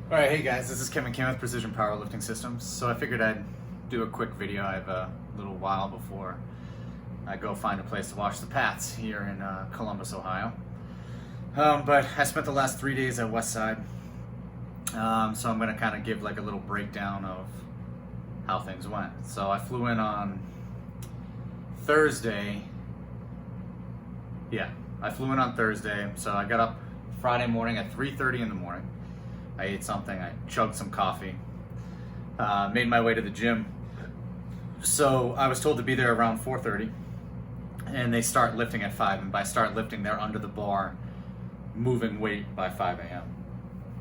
All right, hey guys, this is Kevin Kim with Precision Powerlifting Systems. So I figured I'd do a quick video. I have a little while before I go find a place to watch the Pats here in Columbus, Ohio. But I spent the last 3 days at Westside, so I'm going to kind of give like a little breakdown of how things went. So I flew in on Thursday. I flew in on Thursday. So I got up Friday morning at 3:30 in the morning. I ate something, I chugged some coffee, made my way to the gym. So I was told to be there around 4:30, and they start lifting at 5, and by start lifting, they're under the bar, moving weight by 5 a.m.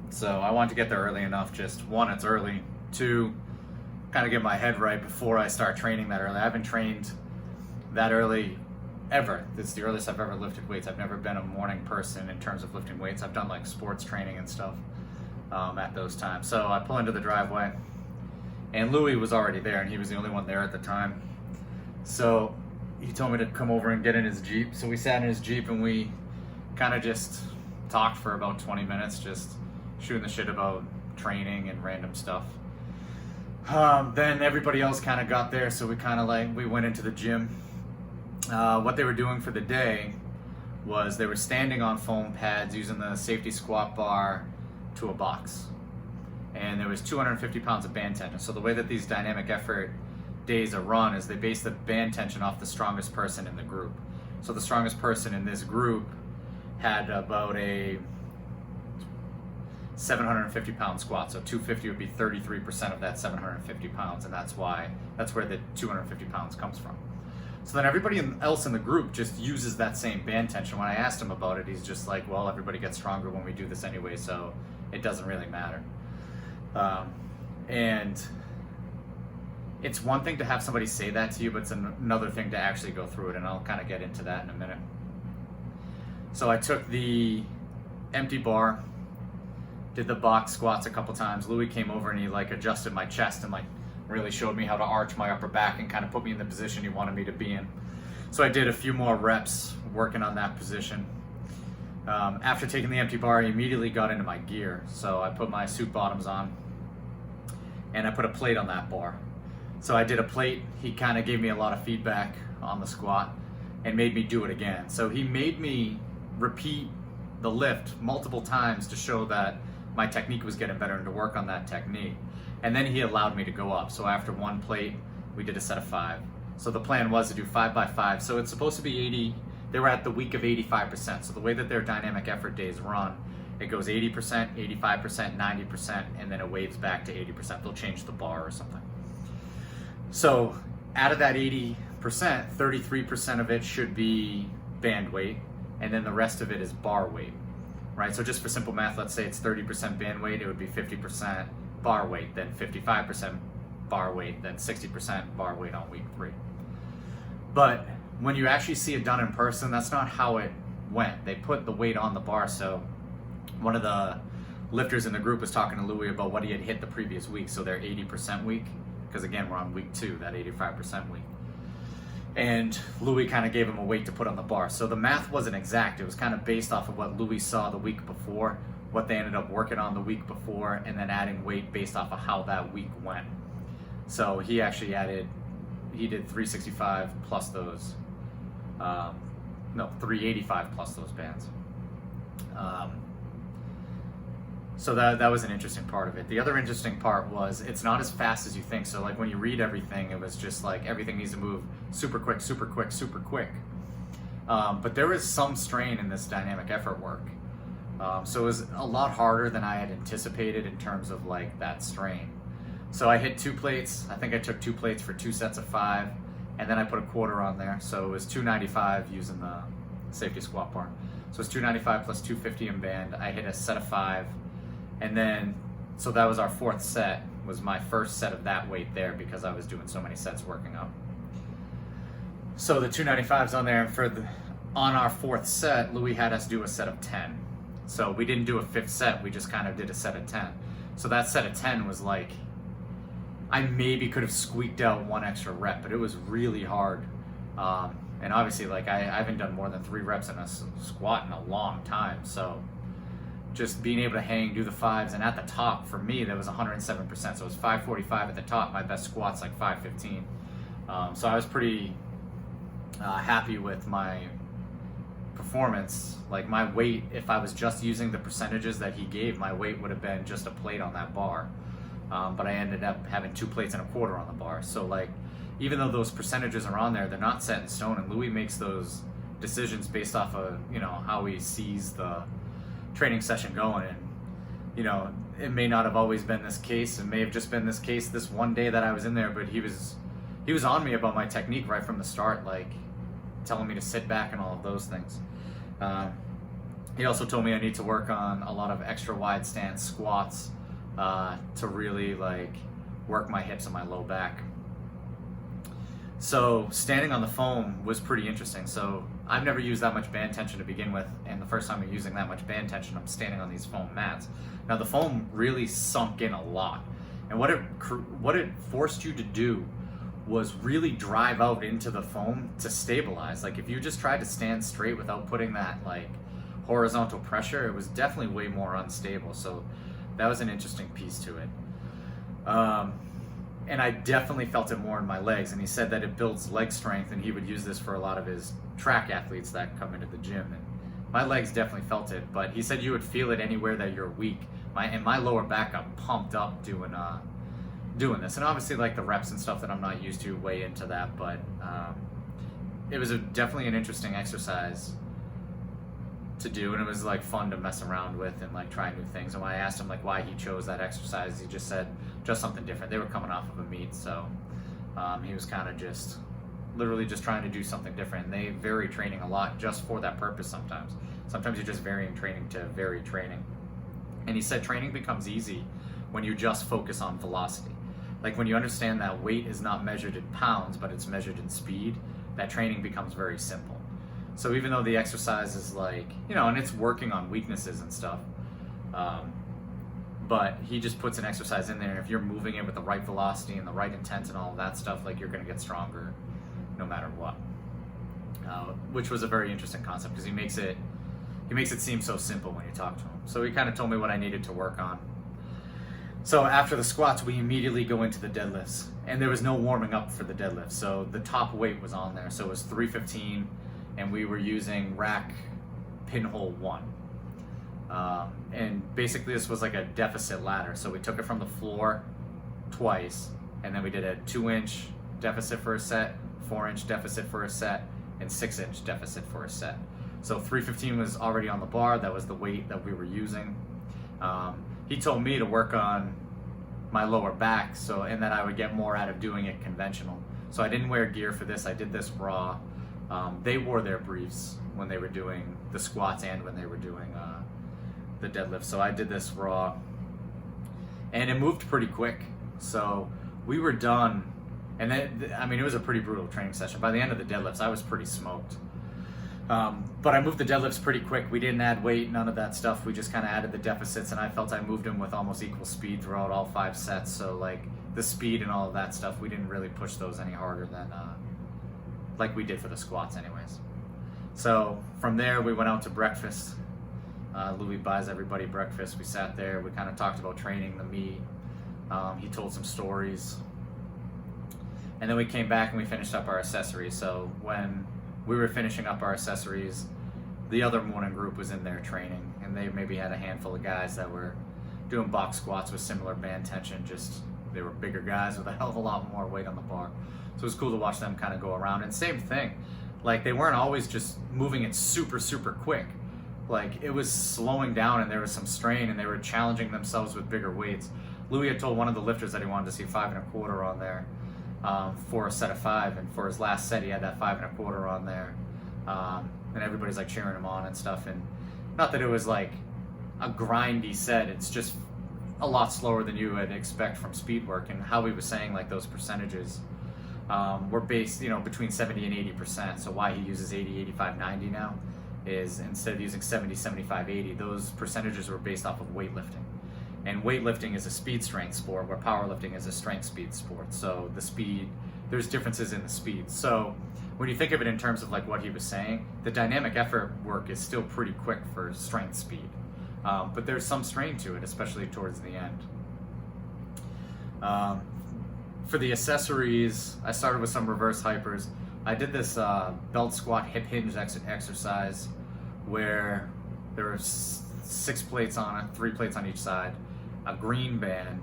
So I wanted to get there early enough, just one, it's early, two, kind of get my head right before I start training that early. I haven't trained that early ever. This is the earliest I've ever lifted weights. I've never been a morning person in terms of lifting weights. I've done like sports training and stuff at those times. So I pull into the driveway, and Louis was already there, and he was the only one there at the time. So he told me to come over and get in his Jeep. So we sat in his Jeep and we kind of just talked for about 20 minutes, just shooting the shit about training and random stuff. Then everybody else kind of got there, so we went into the gym. What they were doing for the day was they were standing on foam pads using the safety squat bar to a box, and there was 250 pounds of band tension. So the way that these dynamic effort days are run is they base the band tension off the strongest person in the group. So the strongest person in this group had about a 750 pound squat, so 250 would be 33% of that 750 pounds, and that's where the 250 pounds comes from. So then everybody else in the group just uses that same band tension. When I asked him about it, he's just like, well, everybody gets stronger when we do this anyway, so it doesn't really matter. And it's one thing to have somebody say that to you, but it's another thing to actually go through it, and I'll kind of get into that in a minute. So I took the empty bar, did the box squats a couple times. Louis came over and he like adjusted my chest and like really showed me how to arch my upper back and kind of put me in the position he wanted me to be in. So I did a few more reps working on that position. After taking the empty bar, I immediately got into my gear. So I put my suit bottoms on and I put a plate on that bar. So I did a plate. He kind of gave me a lot of feedback on the squat and made me do it again. So he made me repeat the lift multiple times to show that my technique was getting better and to work on that technique. And then he allowed me to go up. So after one plate, we did a set of 5. So the plan was to do 5 by 5. So it's supposed to be 80. They were at the week of 85%. So the way that their dynamic effort days run, it goes 80%, 85%, 90%, and then it waves back to 80%. They'll change the bar or something. So out of that 80%, 33% of it should be band weight, and then the rest of it is bar weight, right? So just for simple math, let's say it's 30% band weight, it would be 50% bar weight, then 55% bar weight, then 60% bar weight on week 3. But when you actually see it done in person, that's not how it went. They put the weight on the bar. So one of the lifters in the group was talking to Louis about what he had hit the previous week. So their 80% week, because again, we're on week 2, that 85% week. And Louis kind of gave him a weight to put on the bar. So the math wasn't exact. It was kind of based off of what Louis saw the week before, what they ended up working on the week before, and then adding weight based off of how that week went. So he actually he did 365 plus those, 385 plus those bands. So that was an interesting part of it. The other interesting part was it's not as fast as you think. So like when you read everything, it was just like everything needs to move super quick, super quick, super quick. But there is some strain in this dynamic effort work. So it was a lot harder than I had anticipated in terms of like that strain. So I hit 2 plates. I think I took 2 plates for 2 sets of 5, and then I put a quarter on there. So it was 295 using the safety squat bar. So it's 295 plus 250 in band. I hit a set of 5, and then, so that was our 4th set, was my first set of that weight there because I was doing so many sets working up. So the 295's on there, and on our 4th set, Louis had us do a set of 10. So we didn't do a 5th set, we just kind of did a set of 10. So that set of 10 was like, I maybe could have squeaked out 1 extra rep, but it was really hard. And obviously, like I haven't done more than 3 reps in a squat in a long time, so just being able to hang, do the fives, and at the top for me that was 107%. So it was 545 at the top. My best squat's like 515. So I was pretty happy with my performance. Like my weight, if I was just using the percentages that he gave, my weight would have been just a plate on that bar. But I ended up having 2 plates and a quarter on the bar. So like, even though those percentages are on there, they're not set in stone, and Louis makes those decisions based off of, you know, how he sees the training session going. And, you know, it may not have always been this case. It may have just been this case this one day that I was in there, but he was on me about my technique right from the start, like telling me to sit back and all of those things. He also told me I need to work on a lot of extra wide stance squats to really like work my hips and my low back. So standing on the foam was pretty interesting. So I've never used that much band tension to begin with, and the first time I'm using that much band tension, I'm standing on these foam mats. Now the foam really sunk in a lot, and what it forced you to do was really drive out into the foam to stabilize. Like if you just tried to stand straight without putting that like horizontal pressure, it was definitely way more unstable. So that was an interesting piece to it. And I definitely felt it more in my legs, and he said that it builds leg strength, and he would use this for a lot of his track athletes that come into the gym. And my legs definitely felt it, but he said you would feel it anywhere that you're weak. My lower back got pumped up doing this, and obviously like the reps and stuff that I'm not used to weigh into that, but it was definitely an interesting exercise to do, and it was like fun to mess around with and like try new things. And when I asked him like why he chose that exercise, he just said just something different. They were coming off of a meet, so he was kind of just literally just trying to do something different. And they vary training a lot just for that purpose. Sometimes you're just varying training to vary training. And he said training becomes easy when you just focus on velocity. Like when you understand that weight is not measured in pounds, but it's measured in speed, that training becomes very simple. So even though the exercise is like, you know, and it's working on weaknesses and stuff, but he just puts an exercise in there, and if you're moving it with the right velocity and the right intent and all of that stuff, like you're going to get stronger no matter what. Which was a very interesting concept because he makes it seem so simple when you talk to him. So he kind of told me what I needed to work on. So after the squats, we immediately go into the deadlifts, and there was no warming up for the deadlift. So the top weight was on there. So it was 315. And we were using rack pinhole 1. And basically this was like a deficit ladder. So we took it from the floor twice, and then we did a 2-inch deficit for a set, 4-inch deficit for a set, and 6-inch deficit for a set. So 315 was already on the bar. That was the weight that we were using. He told me to work on my lower back, and that I would get more out of doing it conventional. So I didn't wear gear for this. I did this raw. They wore their briefs when they were doing the squats and when they were doing the deadlift. So I did this raw, and it moved pretty quick. So we were done, and then, I mean, it was a pretty brutal training session. By the end of the deadlifts, I was pretty smoked. But I moved the deadlifts pretty quick. We didn't add weight, none of that stuff. We just kind of added the deficits, and I felt I moved them with almost equal speed throughout all 5 sets. So like the speed and all of that stuff, we didn't really push those any harder than like we did for the squats anyways. So from there we went out to breakfast. Louis buys everybody breakfast. We sat there, we kind of talked about training, the meet. He told some stories. And then we came back and we finished up our accessories. So when we were finishing up our accessories, the other morning group was in there training, and they maybe had a handful of guys that were doing box squats with similar band tension, just they were bigger guys with a hell of a lot more weight on the bar. So it was cool to watch them kind of go around. And same thing, like they weren't always just moving it super, super quick. Like it was slowing down, and there was some strain, and they were challenging themselves with bigger weights. Louis had told one of the lifters that he wanted to see 5 1/4 on there for a set of 5, and for his last set he had that 5 1/4 on there. And everybody's like cheering him on and stuff. And not that it was like a grindy set, it's just a lot slower than you would expect from speed work. And how he was saying like those percentages were based, you know, between 70 and 80%. So why he uses 80, 85, 90 now is instead of using 70, 75, 80, those percentages were based off of weightlifting. And weightlifting is a speed strength sport, where powerlifting is a strength speed sport. So the speed, there's differences in the speed. So when you think of it in terms of like what he was saying, the dynamic effort work is still pretty quick for strength speed. but there's some strain to it, especially towards the end. For the accessories, I started with some reverse hypers. I did this belt squat hip hinge exercise where there were 6 plates on it, 3 plates on each side, a green band,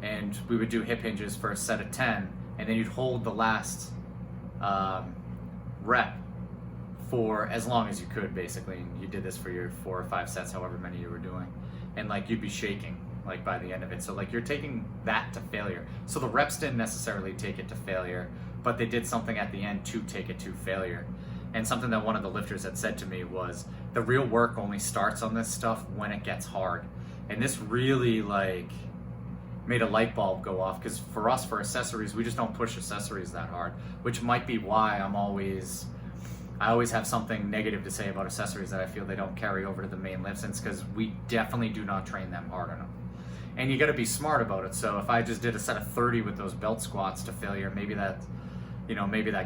and we would do hip hinges for a set of 10, and then you'd hold the last rep for as long as you could, basically. And you did this for your 4 or 5 sets, however many you were doing, and like you'd be shaking like by the end of it. So like you're taking that to failure. So the reps didn't necessarily take it to failure, but they did something at the end to take it to failure. And something that one of the lifters had said to me was, the real work only starts on this stuff when it gets hard. And this really like made a light bulb go off, because for us, for accessories, we just don't push accessories that hard, which might be why I always have something negative to say about accessories, that I feel they don't carry over to the main lifts, and it's because we definitely do not train them hard enough. And you got to be smart about it. So if I just did a set of 30 with those belt squats to failure, maybe that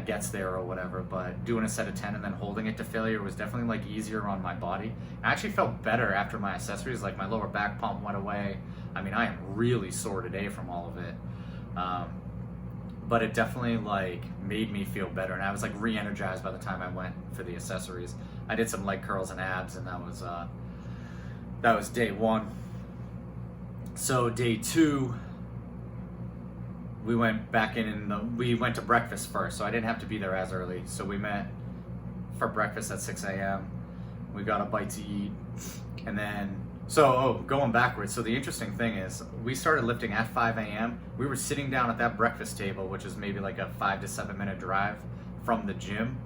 gets there or whatever, but doing a set of 10 and then holding it to failure was definitely like easier on my body. I actually felt better after my accessories, like my lower back pump went away. I mean, I am really sore today from all of it. But it definitely like made me feel better, and I was like re-energized by the time I went for the accessories. I did some leg curls and abs, and that was day 1. So day 2, we went back we went to breakfast first, so I didn't have to be there as early. So we met for breakfast at 6 a.m. We got a bite to eat, and then, going backwards. So the interesting thing is, we started lifting at 5 a.m. We were sitting down at that breakfast table, which is maybe like a 5 to 7 minute drive from the gym,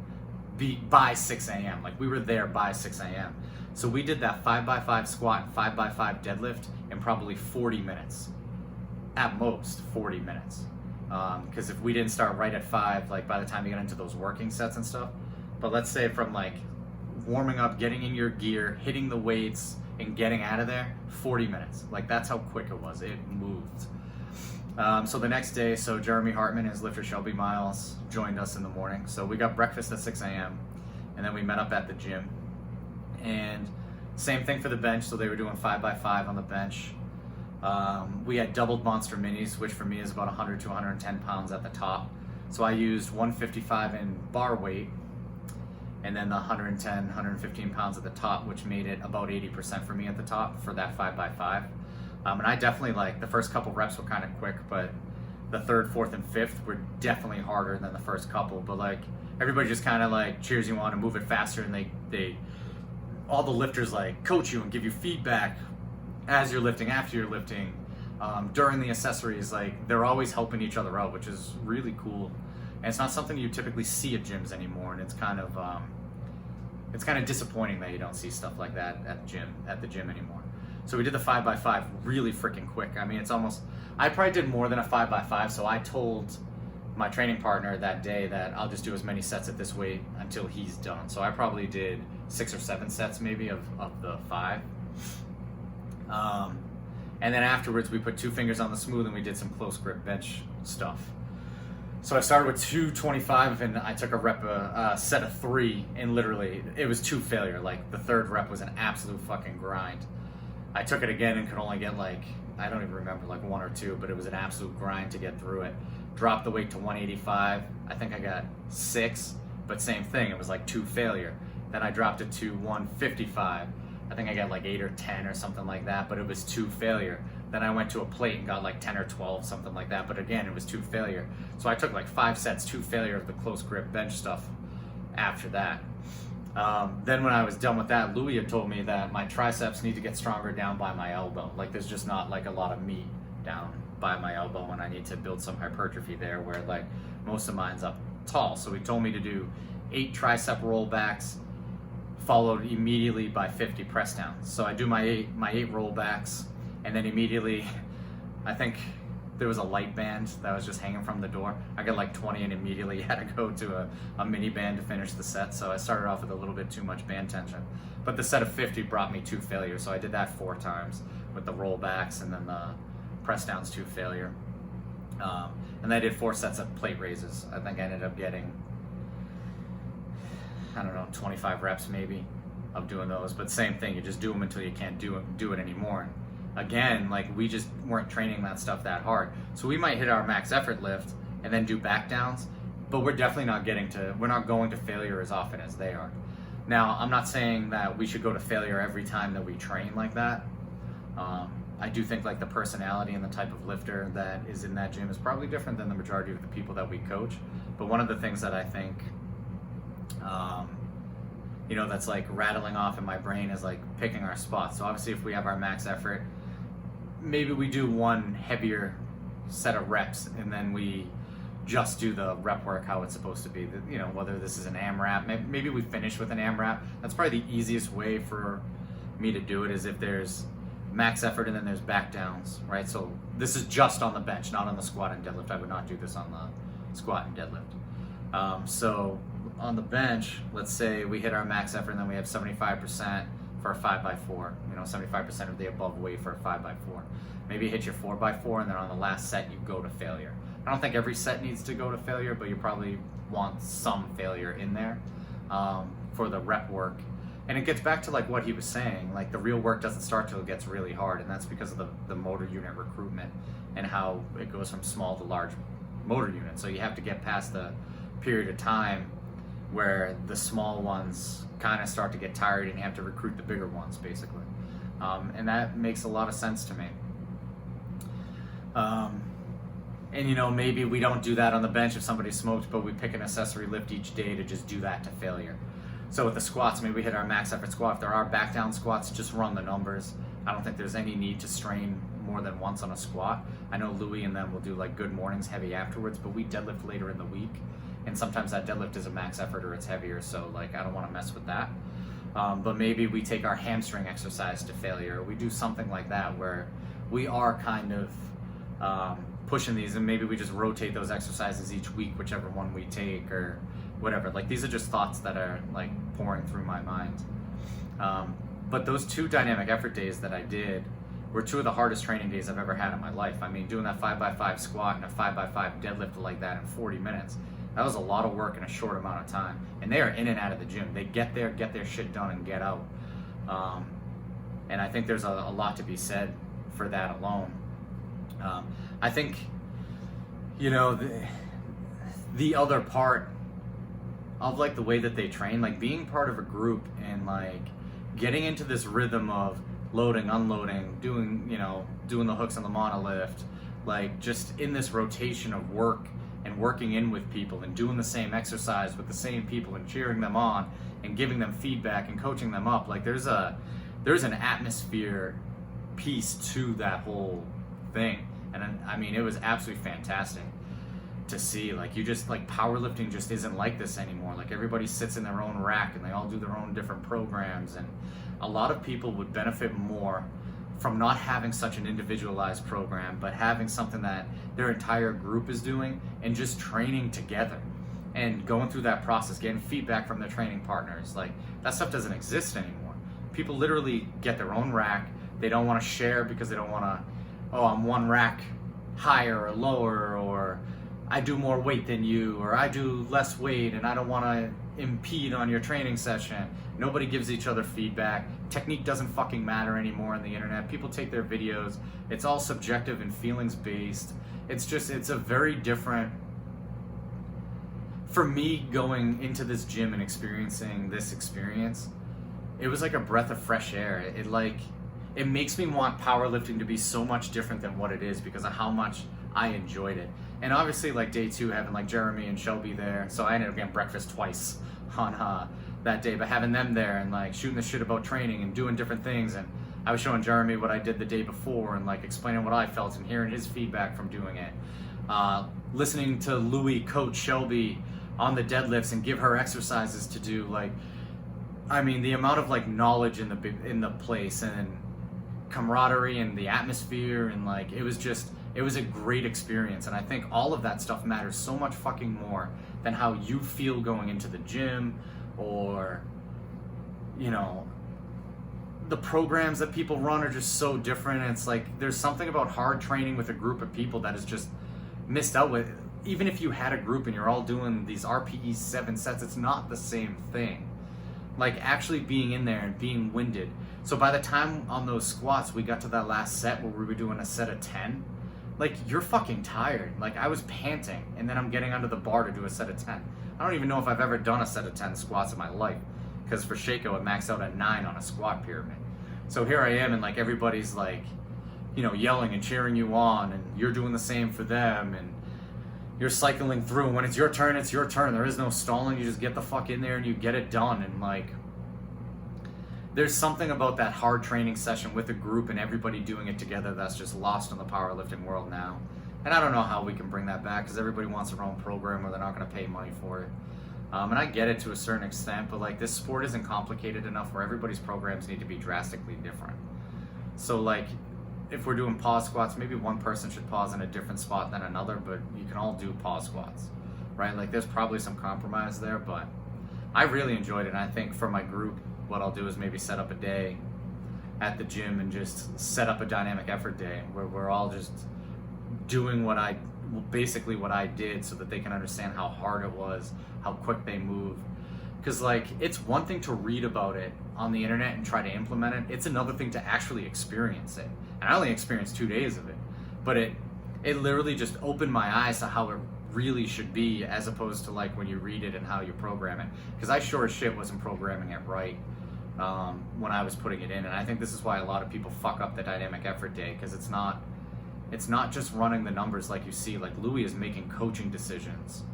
by 6 a.m. Like we were there by 6 a.m. So we did that 5x5 squat and 5x5 deadlift in probably 40 minutes. At most 40 minutes. Because if we didn't start right at 5, like by the time you get into those working sets and stuff, but let's say from like warming up, getting in your gear, hitting the weights, and getting out of there, 40 minutes. Like that's how quick it was. It moved. So the next day, Jeremy Hartman and his lifter Shelby Miles joined us in the morning. So we got breakfast at 6 a.m. and then we met up at the gym. And same thing for the bench. So they were doing 5x5 on the bench. We had doubled monster minis, which for me is about 100 to 110 pounds at the top. So I used 155 in bar weight, and then the 110, 115 pounds at the top, which made it about 80% for me at the top for that 5x5. And I definitely, like, the first couple reps were kind of quick, but the 3rd, 4th, and 5th were definitely harder than the first couple. But like, everybody just kind of like cheers you on and move it faster, and they all the lifters like coach you and give you feedback as you're lifting, after you're lifting, during the accessories. Like, they're always helping each other out, which is really cool. And it's not something you typically see at gyms anymore, and it's kind of disappointing that you don't see stuff like that at the gym anymore. So we did the 5x5 really freaking quick. I mean, I probably did more than a 5x5, so I told my training partner that day that I'll just do as many sets at this weight until he's done. So I probably did 6 or 7 sets maybe of the 5. And then afterwards we put 2 fingers on the smooth and we did some close grip bench stuff. So I started with 225 and I took a set of 3, and literally it was 2 failure. Like the 3rd rep was an absolute fucking grind. I took it again and could only get like, I don't even remember, like 1 or 2, but it was an absolute grind to get through it. Dropped the weight to 185. I think I got 6, but same thing, it was like 2 failure. Then I dropped it to 155. I think I got like 8 or 10 or something like that, but it was 2 failure. Then I went to a plate and got like 10 or 12, something like that, but again, it was 2 failure. So I took like 5 sets, 2 failure of the close grip bench stuff after that. Then when I was done with that, Louis had told me that my triceps need to get stronger down by my elbow. Like there's just not like a lot of meat down by my elbow, and I need to build some hypertrophy there where like most of mine's up tall. So he told me to do 8 tricep rollbacks, followed immediately by 50 press downs. So I do my 8 rollbacks, and then immediately, I think there was a light band that was just hanging from the door. I got like 20 and immediately had to go to a mini band to finish the set. So I started off with a little bit too much band tension. But the set of 50 brought me 2 failures. So I did that 4 times with the rollbacks and then the press downs 2 failure. And then I did 4 sets of plate raises. I think I ended up getting, I don't know, 25 reps maybe. of doing those. But same thing, you just do them until you can't do it anymore. Again, like we just weren't training that stuff that hard. So we might hit our max effort lift and then do back downs, but we're definitely not going to failure as often as they are. Now, I'm not saying that we should go to failure every time that we train like that. I do think like the personality and the type of lifter that is in that gym is probably different than the majority of the people that we coach. But one of the things that I think, that's like rattling off in my brain is like picking our spots. So obviously if we have our max effort, maybe we do one heavier set of reps and then we just do the rep work how it's supposed to be. Whether this is an AMRAP, maybe we finish with an AMRAP. That's probably the easiest way for me to do it, is if there's max effort and then there's back downs, right? So this is just on the bench, not on the squat and deadlift. I would not do this on the squat and deadlift. So on the bench, let's say we hit our max effort and then we have 75% for a 5x4, 75% of the above weight for a 5x4. Maybe you hit your 4x4 and then on the last set you go to failure. I don't think every set needs to go to failure, but you probably want some failure in there for the rep work. And it gets back to like what he was saying, like the real work doesn't start till it gets really hard, and that's because of the motor unit recruitment and how it goes from small to large motor units. So you have to get past the period of time where the small ones kind of start to get tired and you have to recruit the bigger ones, basically. And that makes a lot of sense to me. And maybe we don't do that on the bench if somebody smoked, but we pick an accessory lift each day to just do that to failure. So with the squats, maybe we hit our max effort squat. If there are back down squats, just run the numbers. I don't think there's any need to strain more than once on a squat. I know Louis and them will do like good mornings, heavy afterwards, but we deadlift later in the week. And sometimes that deadlift is a max effort or it's heavier, so like I don't want to mess with that. But maybe we take our hamstring exercise to failure. We do something like that where we are kind of pushing these, and maybe we just rotate those exercises each week, whichever one we take or whatever. Like these are just thoughts that are like pouring through my mind. But those 2 dynamic effort days that I did were 2 of the hardest training days I've ever had in my life. I mean, doing that 5x5 squat and a 5x5 deadlift like that in 40 minutes, that was a lot of work in a short amount of time. And they are in and out of the gym. They get there, get their shit done, and get out. And I think there's a lot to be said for that alone. I think, the other part of like the way that they train, like being part of a group and like getting into this rhythm of loading, unloading, doing the hooks on the monolift, like just in this rotation of work and working in with people and doing the same exercise with the same people and cheering them on and giving them feedback and coaching them up. Like there's an atmosphere piece to that whole thing. And I mean, it was absolutely fantastic to see. Like you just like powerlifting just isn't like this anymore. Like everybody sits in their own rack and they all do their own different programs, and a lot of people would benefit more from not having such an individualized program, but having something that their entire group is doing and just training together and going through that process, getting feedback from their training partners. Like that stuff doesn't exist anymore. People literally get their own rack. They don't want to share because they don't want to, oh, I'm one rack higher or lower, or I do more weight than you, or I do less weight and I don't want to impede on your training session. Nobody gives each other feedback. Technique doesn't fucking matter anymore on the internet. People take their videos. It's all subjective and feelings based. It's a very different, for me going into this gym and experiencing this experience, it was like a breath of fresh air. It makes me want powerlifting to be so much different than what it is because of how much I enjoyed it. And obviously like day 2, having like Jeremy and Shelby there, so I ended up getting breakfast twice on that day, but having them there and like shooting the shit about training and doing different things, and I was showing Jeremy what I did the day before and like explaining what I felt and hearing his feedback from doing it. Listening to Louie coach Shelby on the deadlifts and give her exercises to do. Like, I mean, the amount of like knowledge in the place and camaraderie and the atmosphere, and like it was a great experience. And I think all of that stuff matters so much fucking more than how you feel going into the gym, or the programs that people run are just so different. And it's like there's something about hard training with a group of people that is just missed out with. Even if you had a group and you're all doing these RPE 7 sets, it's not the same thing. like actually being in there and being winded. So by the time on those squats we got to that last set where we were doing a set of 10, like you're fucking tired. Like I was panting, and then I'm getting under the bar to do a set of 10. I don't even know if I've ever done a set of 10 squats in my life, because for Shaco it maxed out at 9 on a squat pyramid. So here I am, and like everybody's like, you know, yelling and cheering you on, and you're doing the same for them, and you're cycling through. When it's your turn, it's your turn. There is no stalling. You just get the fuck in there and you get it done. And like, there's something about that hard training session with a group and everybody doing it together that's just lost in the powerlifting world now. And I don't know how we can bring that back, because everybody wants their own program or they're not going to pay money for it. And I get it to a certain extent, but like this sport isn't complicated enough where everybody's programs need to be drastically different. So like, if we're doing pause squats, maybe one person should pause in a different spot than another, but you can all do pause squats, right? Like there's probably some compromise there, but I really enjoyed it. And I think for my group, what I'll do is maybe set up a day at the gym and just set up a dynamic effort day where we're all just doing basically what I did, so that they can understand how hard it was, how quick they moved. Because like, it's one thing to read about it on the internet and try to implement it. It's another thing to actually experience it. And I only experienced 2 days of it, but it literally just opened my eyes to how it really should be, as opposed to like when you read it and how you program it. Because I sure as shit wasn't programming it right when I was putting it in. And I think this is why a lot of people fuck up the dynamic effort day, because it's not just running the numbers like you see. Like Louis is making coaching decisions.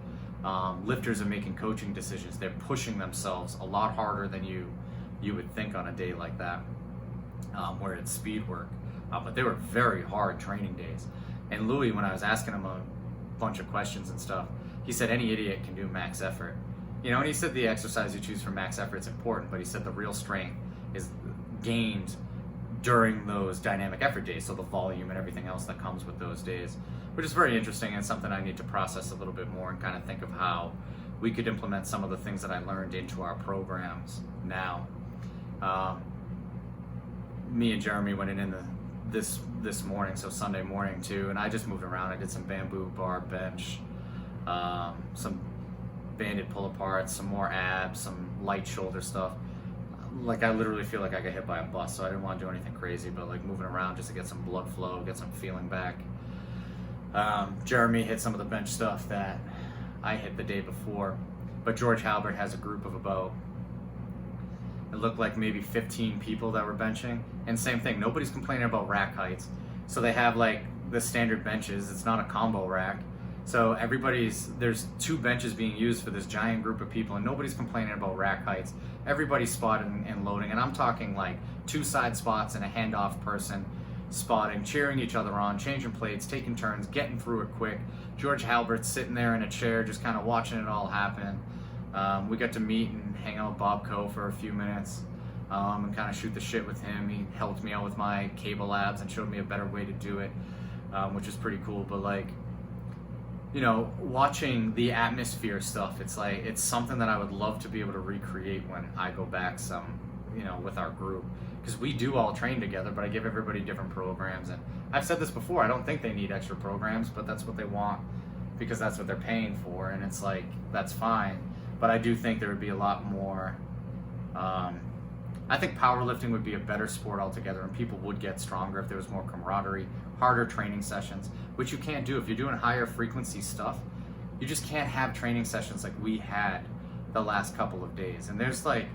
Lifters are making coaching decisions. They're pushing themselves a lot harder than you would think on a day like that, where it's speed work. But they were very hard training days. And Louis, when I was asking him a bunch of questions and stuff, he said any idiot can do max effort. You know, and he said the exercise you choose for max effort is important, but he said the real strength is gained during those dynamic effort days, so the volume and everything else that comes with those days, which is very interesting and something I need to process a little bit more and kind of think of how we could implement some of the things that I learned into our programs now. Me and Jeremy went in this morning, so Sunday morning too, and I just moved around. I did some bamboo bar bench, some banded pull aparts, some more abs, some light shoulder stuff. Like I literally feel like I got hit by a bus, so I didn't want to do anything crazy, but like moving around just to get some blood flow, get some feeling back. Jeremy hit some of the bench stuff that I hit the day before, but George Halbert has a group of about, it looked like maybe 15 people that were benching, and same thing, nobody's complaining about rack heights. So they have like the standard benches, it's not a combo rack. So there's 2 benches being used for this giant group of people, and nobody's complaining about rack heights. Everybody's spotting and loading, and I'm talking like 2 side spots and a handoff person spotting, cheering each other on, changing plates, taking turns, getting through it quick. George Halbert's sitting there in a chair just kind of watching it all happen. We got to meet and hang out with Bob Coe for a few minutes and kind of shoot the shit with him. He helped me out with my cable labs and showed me a better way to do it, which is pretty cool. But like, you know, watching the atmosphere stuff, it's like, it's something that I would love to be able to recreate when I go back with our group. Because we do all train together, but I give everybody different programs. And I've said this before, I don't think they need extra programs, but that's what they want because that's what they're paying for. And it's like, that's fine. But I do think there would be a lot more, I think powerlifting would be a better sport altogether, and people would get stronger if there was more camaraderie, harder training sessions, which you can't do. If you're doing higher frequency stuff, you just can't have training sessions like we had the last couple of days. And there's like,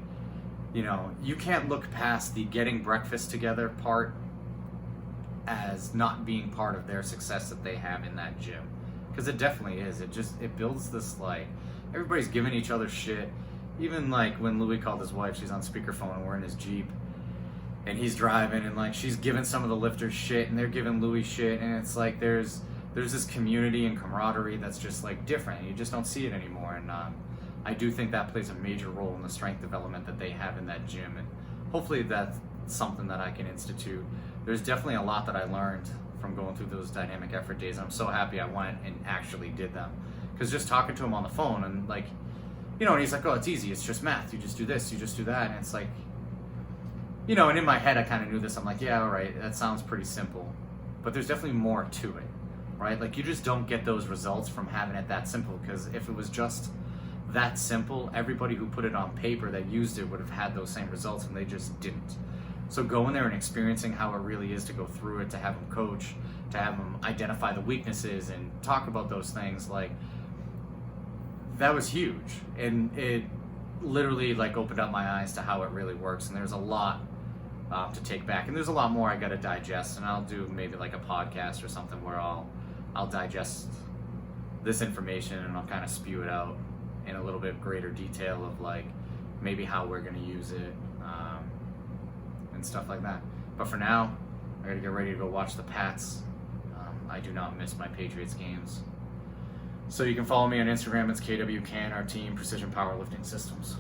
you know, you can't look past the getting breakfast together part as not being part of their success that they have in that gym. Because it definitely is. It builds this, like, everybody's giving each other shit. Even like when Louis called his wife, she's on speakerphone and we're in his Jeep and he's driving, and like she's giving some of the lifters shit and they're giving Louis shit, and it's like there's this community and camaraderie that's just like different. You just don't see it anymore. And I do think that plays a major role in the strength development that they have in that gym, and hopefully that's something that I can institute. There's definitely a lot that I learned from going through those dynamic effort days. I'm so happy I went and actually did them, because just talking to him on the phone and like, you know, and he's like, oh, it's easy, it's just math, you just do this, you just do that, and it's like, you know, and in my head I kind of knew this. I'm like, yeah, all right, that sounds pretty simple, but there's definitely more to it, right? Like, you just don't get those results from having it that simple, because if it was just that simple, everybody who put it on paper that used it would have had those same results, and they just didn't. So going there and experiencing how it really is to go through it, to have them coach, to have them identify the weaknesses and talk about those things, like, that was huge. And it literally like opened up my eyes to how it really works. And there's a lot to take back, and there's a lot more I got to digest, and I'll do maybe like a podcast or something where I'll digest this information and I'll kind of spew it out in a little bit greater detail of like maybe how we're going to use it, and stuff like that. But for now, I gotta get ready to go watch the Pats. I do not miss my Patriots games. So you can follow me on Instagram. It's KWCAN, our team, Precision Powerlifting Systems.